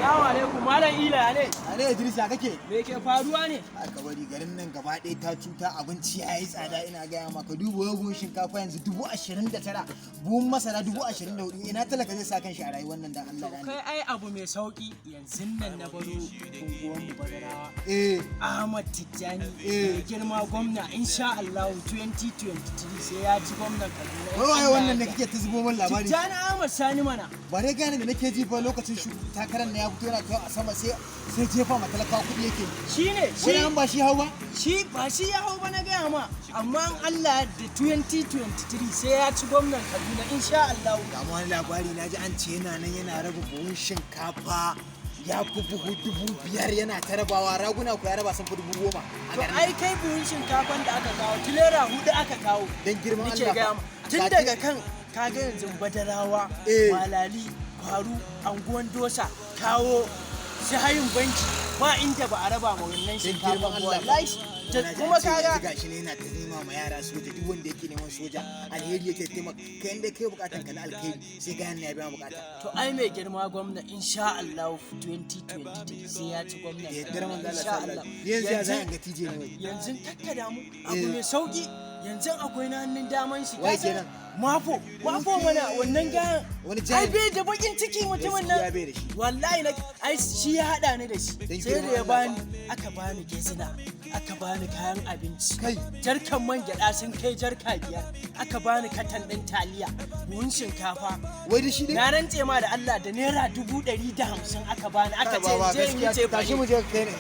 Assalamu alaikum Malam Ila ne. Ale Idris ya kake? Me ke faruwa ne? Aka bari garin nan gaba ɗaya ta cuta abinci yayi tsada ina gaya maka dubu buhun shinkafa yanzu 29,000 buhun masara 24,000 ina talaka zai sa kan shi a rayuwar nan dan Allah da Kai ai abu mai sauki yanzu nan na baro unguwar mu Badarawa. Ahmad Tijjani mai girma gwamna insha Allah 2023 sai ya ci gwamnan Kaduna. Wai wannan ne kake ta zubo min labari? Tijjani Ahmad Sani mana. Ba dai gane da nake ji fa lokacin takarar na ya fito yana kai a sama sai jefa ma talaka kuɗi yake. Shi an ba shi hau ba? Shi ba shi ya hau ba na gaya ma amma Allah da 2023 sai ya ci gwamnan Kaduna insha Allah. Ga wani labari na ji an ce yana nan yana raba buhun shinkafa ya fi buhu 5,000 yana ta rabawa raguna ku ya raba sun fi 10,000. To ai kai buhun shinkafan da aka kawo tilera 4 aka kawo. Dan girman Allah. Tun daga kan kaga yanzu Badarawa, Malali, Faru, Anguwan Dosa, kawo shi hayin banki ba inda ba a raba ma wannan shinkafa wallahi. Kuma kaga gashi ne yana ta nema ma yara soja duk wanda yake neman soja alheri yake taimaka kai inda kai bukatan ka na alheri sai ga ya biya bukata. To ai mai girma gwamna insha Allah 2023 sai ya ci gwamna. Ya darman da Allah. Yanzu ya zan ga tije ne. Yanzu takkada mu abu mai sauki yanzu akwai na hannun daman shi. Wai kenan Mafo mana wannan gayan wani ai bai da bakin ciki mutumin nan wallahi na ai shi ya hada ni da shi sai da ya bani aka bani gezina aka bani kayan abinci jarkan man gyada sun kai jarka 5 aka bani katan din taliya buhun shinkafa wai da shi ne na rantse ma da Allah da naira 150 aka bani aka ce je in ce tashi mu je kai ne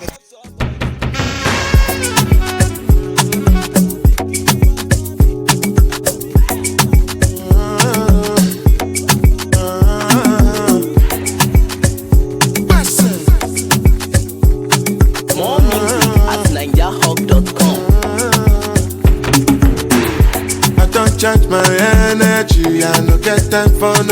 Charge my energy, I no get time for no